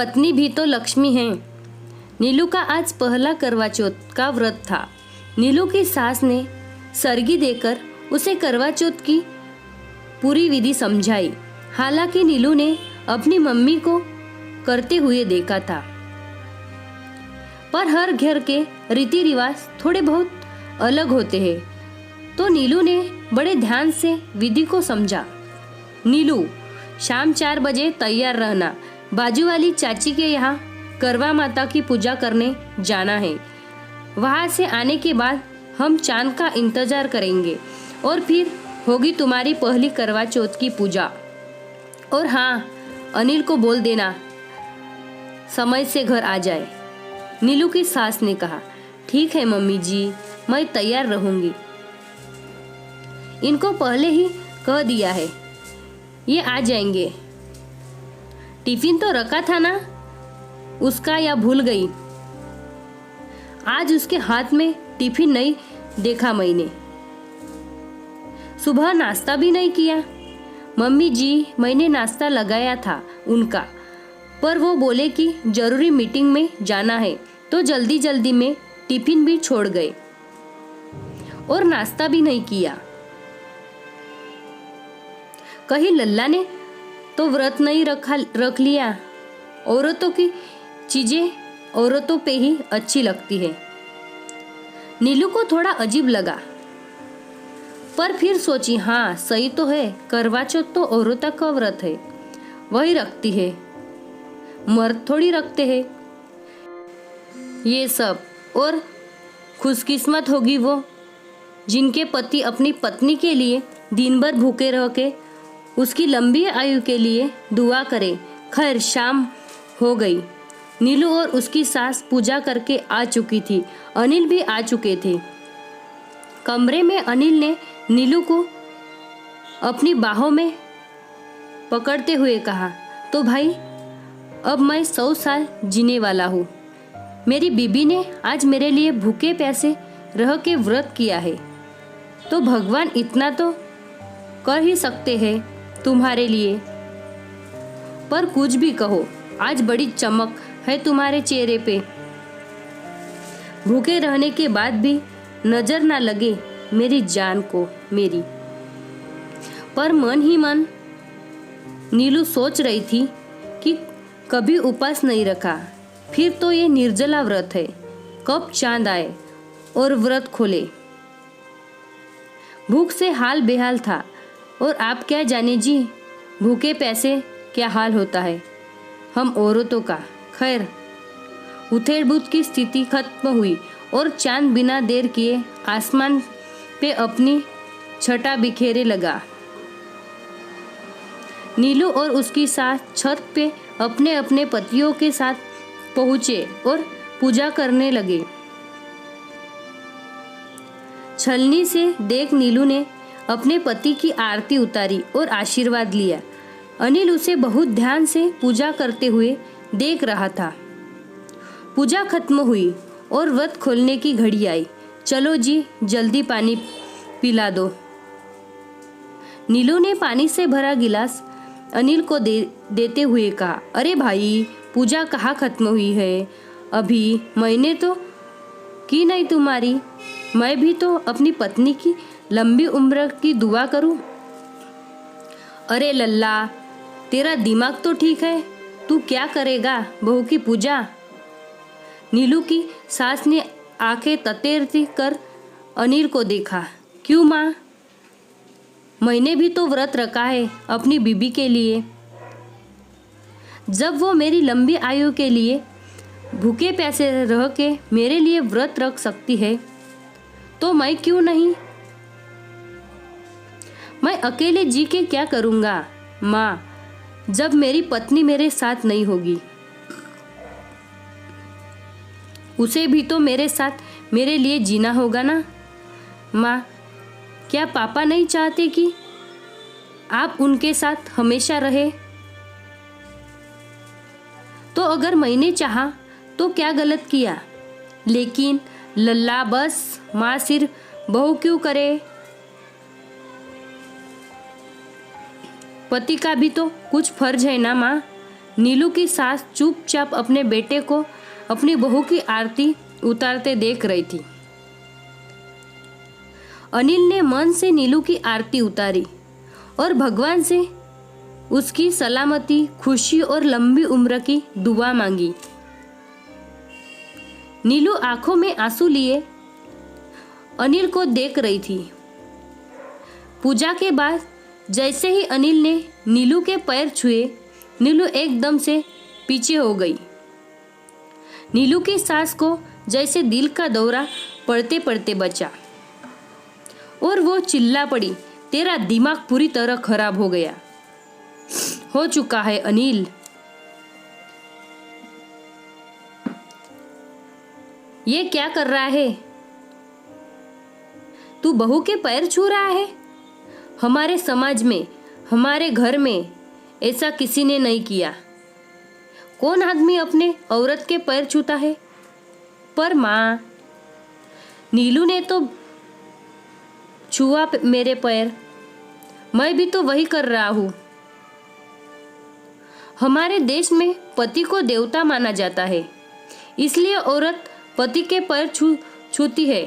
पत्नी भी तो लक्ष्मी है। नीलू का आज पहला करवा चौथ का व्रत था। नीलू की सास ने सरगी देकर उसे करवा चौथ की पूरी विधि समझाई। हालांकि नीलू ने अपनी मम्मी को करते हुए देखा था, पर हर घर के रीति रिवाज थोड़े बहुत अलग होते हैं, तो नीलू ने बड़े ध्यान से विधि को समझा। नीलू, शाम 4 बजे तैयार रहना, बाजू वाली चाची के यहाँ करवा माता की पूजा करने जाना है। वहाँ से आने के बाद हम चांद का इंतजार करेंगे और फिर होगी तुम्हारी पहली करवा चौथ की पूजा। और हाँ, अनिल को बोल देना समय से घर आ जाए। नीलू की सास ने कहा, ठीक है मम्मी जी, मैं तैयार रहूंगी। इनको पहले ही कह दिया है, ये आ जाएंगे। टिफिन तो रखा था ना उसका, या भूल गई? आज उसके हाथ में टिफिन नहीं देखा मैंने। सुबह नाश्ता भी नहीं किया। मम्मी जी, मैंने नाश्ता लगाया था उनका, पर वो बोले कि जरूरी मीटिंग में जाना है, तो जल्दी जल्दी में टिफिन भी छोड़ गए और नाश्ता भी नहीं किया। कहीं लल्ला ने तो व्रत नहीं रख लिया। औरतों की चीजें औरतों पे ही अच्छी लगती है। नीलू को थोड़ा अजीब लगा, पर फिर सोची, हाँ सही तो है, करवा चौथ तो औरतों का व्रत है, वही रखती है, मर्द थोड़ी रखते हैं ये सब। और खुशकिस्मत होगी वो जिनके पति अपनी पत्नी के लिए दिन भर भूखे रह के उसकी लंबी आयु के लिए दुआ करे। खैर, शाम हो गई। नीलू और उसकी सास पूजा करके आ चुकी थी। अनिल भी आ चुके थे। कमरे में अनिल ने नीलू को अपनी बाहों में पकड़ते हुए कहा, तो भाई अब मैं 100 साल जीने वाला हूँ। मेरी बीबी ने आज मेरे लिए भूखे प्यासे रह के व्रत किया है, तो भगवान इतना तो कर ही सकते हैं तुम्हारे लिए। पर कुछ भी कहो, आज बड़ी चमक है तुम्हारे चेहरे पे। भूखे रहने के बाद भी नजर ना लगे मेरी जान को मेरी। पर मन ही मन नीलू सोच रही थी कि कभी उपवास नहीं रखा, फिर तो ये निर्जला व्रत है। कब चांद आए और व्रत खोले। भूख से हाल बेहाल था। और आप क्या जाने जी, भूखे पैसे क्या हाल होता है हम औरतों का। खैर, उथेड़-बुथ की स्थिति खत्म हुई और चांद बिना देर किए आसमान पे अपनी छटा बिखेरे लगा। नीलू और उसकी सास छत पे अपने अपने पतियों के साथ पहुंचे और पूजा करने लगे। छलनी से देख नीलू ने अपने पति की आरती उतारी और आशीर्वाद लिया। अनिल उसे बहुत ध्यान से पूजा करते हुए देख रहा था। पूजा खत्म हुई और व्रत खोलने की घड़ी आई। चलो जी, जल्दी पानी पिला दो। नीलू ने पानी से भरा गिलास अनिल को देते हुए कहा, अरे भाई, पूजा कहाँ खत्म हुई है अभी? मैंने तो की नहीं तुम्हारी। मैं भी तो अपनी पत्नी की लंबी उम्र की दुआ करूं। अरे लल्ला, तेरा दिमाग तो ठीक है, तू क्या करेगा बहू की पूजा? नीलू की सास ने आंखें ततेरती कर अनिल को देखा। क्यों माँ, मैंने भी तो व्रत रखा है अपनी बीबी के लिए। जब वो मेरी लंबी आयु के लिए भूखे प्यासे रह के मेरे लिए व्रत रख सकती है, तो मैं क्यों नहीं? मैं अकेले जी के क्या करूँगा माँ, जब मेरी पत्नी मेरे साथ नहीं होगी। उसे भी तो मेरे साथ मेरे लिए जीना होगा ना। माँ, क्या पापा नहीं चाहते कि आप उनके साथ हमेशा रहे? तो अगर मैंने चाहा तो क्या गलत किया? लेकिन लल्ला, बस माँ सिर्फ बहू क्यों करे? पति का भी तो कुछ फर्ज है ना माँ। नीलू की सास चुपचाप अपने बेटे को अपनी बहू की आरती उतारते देख रही थी। अनिल ने मन से नीलू की आरती उतारी और भगवान से उसकी सलामती, खुशी और लंबी उम्र की दुआ मांगी। नीलू आंखों में आंसू लिए अनिल को देख रही थी। पूजा के बाद जैसे ही अनिल ने नीलू के पैर छुए, नीलू एकदम से पीछे हो गई। नीलू की सास को जैसे दिल का दौरा पड़ते पड़ते बचा और वो चिल्ला पड़ी, तेरा दिमाग पूरी तरह खराब हो चुका है अनिल। ये क्या कर रहा है? तू बहू के पैर छू रहा है? हमारे समाज में, हमारे घर में ऐसा किसी ने नहीं किया। कौन आदमी अपने औरत के पैर छूता है? पर माँ, नीलू ने तो छुआ मेरे पैर, मैं भी तो वही कर रहा हूँ। हमारे देश में पति को देवता माना जाता है, इसलिए औरत पति के पैर छूती है।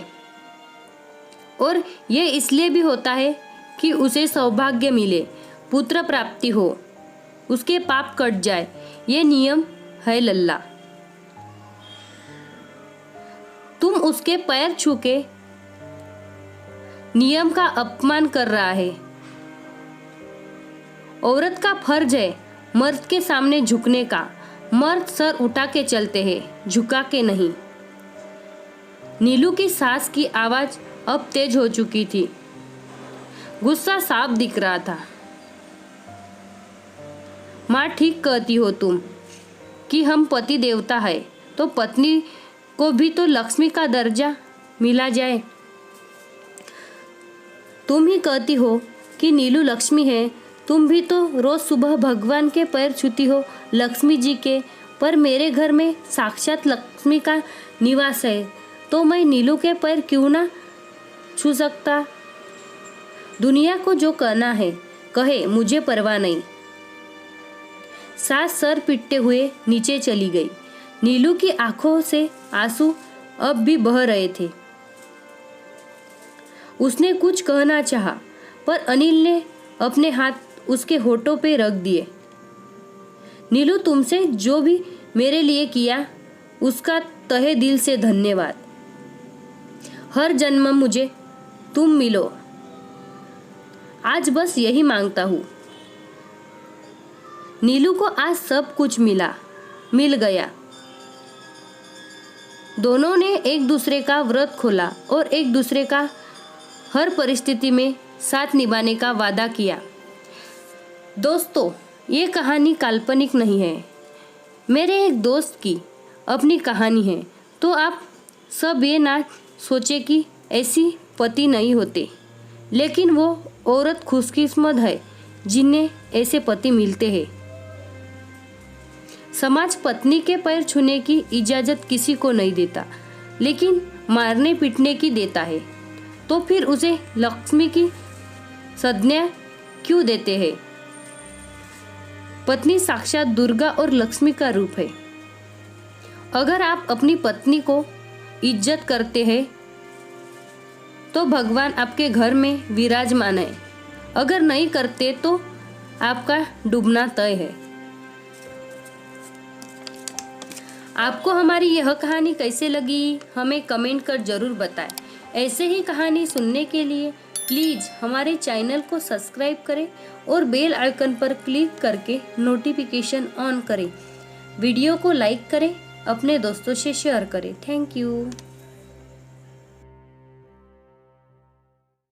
और ये इसलिए भी होता है कि उसे सौभाग्य मिले, पुत्र प्राप्ति हो, उसके पाप कट जाए। ये नियम है लल्ला। तुम उसके पैर छू के नियम का अपमान कर रहा है। औरत का फर्ज है मर्द के सामने झुकने का। मर्द सर उठा के चलते हैं, झुका के नहीं। नीलू की सास की आवाज अब तेज हो चुकी थी। गुस्सा साफ दिख रहा था। माँ, ठीक कहती हो तुम कि हम पति देवता है, तो पत्नी को भी तो लक्ष्मी का दर्जा मिला जाए। तुम ही कहती हो कि नीलू लक्ष्मी है, तुम भी तो रोज सुबह भगवान के पैर छूती हो, लक्ष्मी जी के। पर मेरे घर में साक्षात लक्ष्मी का निवास है, तो मैं नीलू के पैर क्यों ना छू सकता? दुनिया को जो कहना है कहे, मुझे परवाह नहीं। सास सर पीटते हुए नीचे चली गई। नीलू की आंखों से आंसू अब भी बह रहे थे। उसने कुछ कहना चाहा, पर अनिल ने अपने हाथ उसके होठों पे रख दिए। नीलू, तुमसे जो भी मेरे लिए किया उसका तहे दिल से धन्यवाद। हर जन्म मुझे तुम मिलो, आज बस यही मांगता हूँ। नीलू को आज सब कुछ मिल गया। दोनों ने एक दूसरे का व्रत खोला और एक दूसरे का हर परिस्थिति में साथ निभाने का वादा किया। दोस्तों, ये कहानी काल्पनिक नहीं है, मेरे एक दोस्त की अपनी कहानी है। तो आप सब ये ना सोचे कि ऐसी पति नहीं होते, लेकिन वो औरत खुशकिस्मत है जिन्हें ऐसे पति मिलते हैं। समाज पत्नी के पैर छूने की इजाजत किसी को नहीं देता, लेकिन मारने पीटने की देता है। तो फिर उसे लक्ष्मी की संज्ञा क्यों देते हैं? पत्नी साक्षात दुर्गा और लक्ष्मी का रूप है। अगर आप अपनी पत्नी को इज्जत करते हैं तो भगवान आपके घर में विराजमान है। अगर नहीं करते तो आपका डूबना तय है। आपको हमारी यह कहानी कैसे लगी, हमें कमेंट कर जरूर बताएं। ऐसे ही कहानी सुनने के लिए प्लीज़ हमारे चैनल को सब्सक्राइब करें और बेल आइकन पर क्लिक करके नोटिफिकेशन ऑन करें। वीडियो को लाइक करें, अपने दोस्तों से शेयर करें। Thank you.